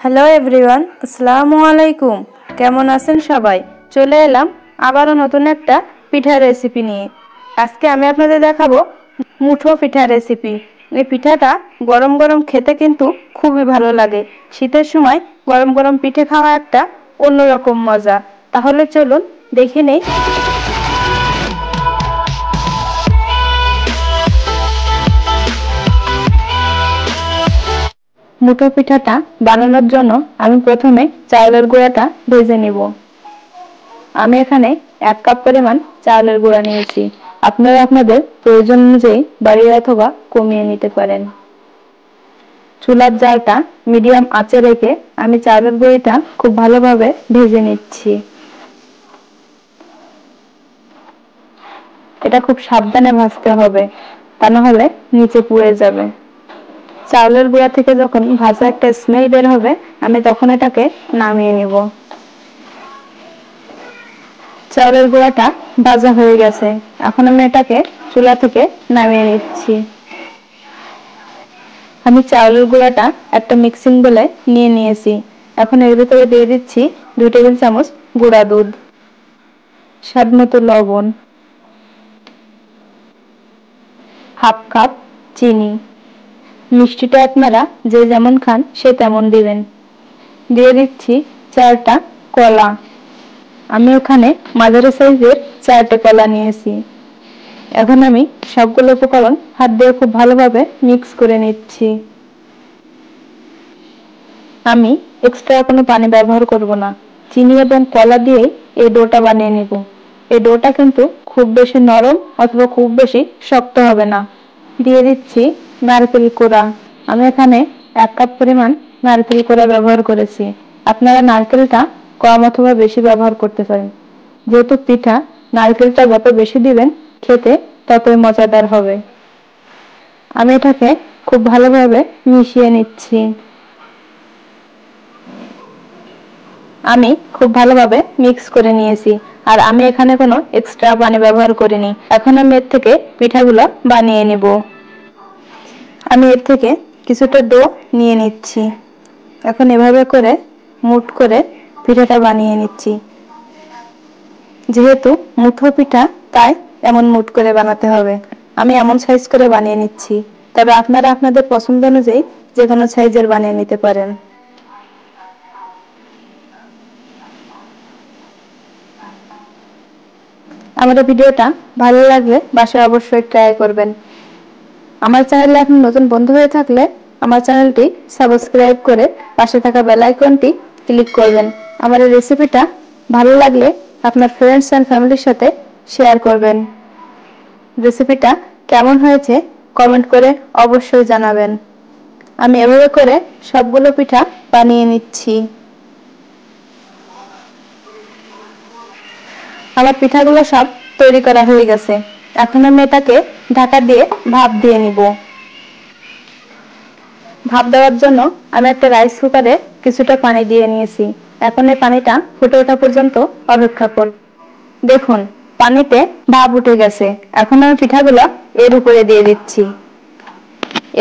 Hello everyone, আসসালামু আলাইকুম। কেমন আছেন সবাই? চলে এলাম আবারও নতুন একটা পিঠার রেসিপি নিয়ে। আজকে আমি আপনাদের দেখাবো মুঠো পিঠা রেসিপি। এই পিঠাটা গরম গরম খেতে কিন্তু খুবই ভালো লাগে। শীতের সময় গরম গরম পিঠে খাওয়া একটা অন্যরকম মজা। তাহলে চলুন দেখে নেই। মুঠো পিঠাটা বানানোর জন্য আমি প্রথমে চাউলের গুঁড়াটা ভেজে নিব। আমি এখানে 1 কাপ পরিমাণ চাউলের গুঁড়া নিয়েছি। আপনারা আপনাদের প্রয়োজন অনুযায়ী বাড়িয়ে অথবা কমিয়ে নিতে পারেন। চুলার জালটা মিডিয়াম আঁচে রেখে আমি চাউলের গুঁড়িটা খুব ভালোভাবে ভেজে নিচ্ছি। এটা খুব সাবধানে ভাজতে হবে, তা না হলে নিচে পুড়ে যাবে। চাউলের গুঁড়া থেকে যখন ভাজা একটা স্মেল বের হবে, আমি তখন এটাকে নামিয়ে নিব। চাউলের গুঁড়াটা ভাজা হয়ে গেছে, এখন আমি এটাকে চুলা থেকে নামিয়ে নিচ্ছি। আমি চাউলের গুঁড়াটা একটা মিক্সিং বলে নিয়ে নিয়েছি। এখন এর ভিতরে দিয়ে দিচ্ছি 2 টেবিল চামচ গুঁড়া দুধ, স্বাদ মতো লবণ, হাফ কাপ চিনি। মিষ্টিটা আপনারা যে যেমন খান সে তেমন দিবেন। দিয়ে দিচ্ছি 4টা কলা। আমি ওখানে মাঝারি সাইজের 4টে কলা নিয়েছি। এখন আমি সবগুলো উপকরণ হাত দিয়ে খুব ভালোভাবে মিক্স করে নিচ্ছি। আমি এক্সট্রা কোনো পানি ব্যবহার করব না। চিনি এবং কলা দিয়ে এই ডোটা বানিয়ে নেব। এই ডোটা কিন্তু খুব বেশি নরম অথবা খুব বেশি শক্ত হবে না। দিয়ে দিচ্ছি নারকেল কোড়া। আমি এখানে 1 কাপ পরিমাণ নারকেল কোড়া ব্যবহার করেছি। আপনারা নারকেলটা কম অথবা বেশি ব্যবহার করতে পারেন। যেহেতু পিঠা, নারকেলটা যত বেশি দিবেন খেতে ততই মজাদার হবে। আমি এটাকে খুব ভালোভাবে মিশিয়ে নিচ্ছি। আমি খুব ভালোভাবে মিক্স করে নিয়েছি, আর আমি এখানে কোনো এক্সট্রা পানি ব্যবহার করিনি। এখন আমি এর থেকে পিঠাগুলো বানিয়ে নেব। আমি এর থেকে কিছুটা ডো নিয়ে নিচ্ছি। এখন এভাবে করে মুঠ করে পিঠাটা বানিয়ে নিচ্ছি। যেহেতু মুঠো পিঠা, তাই এমন মুঠ করে বানাতে হবে। আমি এমন সাইজ করে বানিয়ে নিচ্ছি, তবে আপনারা আপনাদের পছন্দ অনুযায়ী যে কোনো সাইজের বানিয়ে নিতে পারেন। আমাদের ভিডিওটা ভালো লাগলে বাসায় অবশ্যই ট্রাই করবেন। আমার চ্যানেলে আপনি নতুন বন্ধু হয়ে থাকলে আমার চ্যানেলটি সাবস্ক্রাইব করে পাশে থাকা বেল আইকনটি ক্লিক করবেন। আমার এই রেসিপিটা ভালো লাগলে আপনার ফ্রেন্ডস এন্ড ফ্যামিলির সাথে শেয়ার করবেন। রেসিপিটা কেমন হয়েছে কমেন্ট করে অবশ্যই জানাবেন। আমি এভাবে করে সবগুলো পিঠা বানিয়ে নিচ্ছি। আমার পিঠাগুলো সব তৈরি করা হয়ে গেছে। এখন আমি এটাকে ঢাকা দিয়ে ভাপ দিয়ে নিব। ভাপ দেওয়ার জন্য আমি একটা রাইস কুকারে কিছুটা পানি দিয়ে নিয়েছি। এখন এই পানিটা ফুটে ওঠা পর্যন্ত অপেক্ষা করব। দেখুন পানিতে ভাপ উঠে গেছে। এখন আমি পিঠাগুলো এর উপরে দিয়ে দিচ্ছি।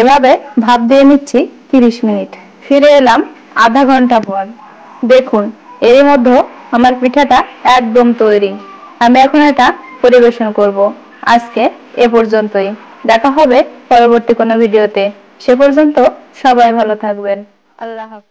এভাবে ভাপ দিয়ে নিচ্ছি 30 মিনিট। ফিরে এলাম আধা ঘন্টা পর। দেখুন এর মধ্যে আমার পিঠাটা একদম তৈরি। আমি এখন এটা পরিবেশন করব। আজকে এ পর্যন্তই। দেখা হবে পরবর্তী কোনো ভিডিওতে। সে পর্যন্ত সবাই ভালো থাকবেন। আল্লাহ হাফেজ।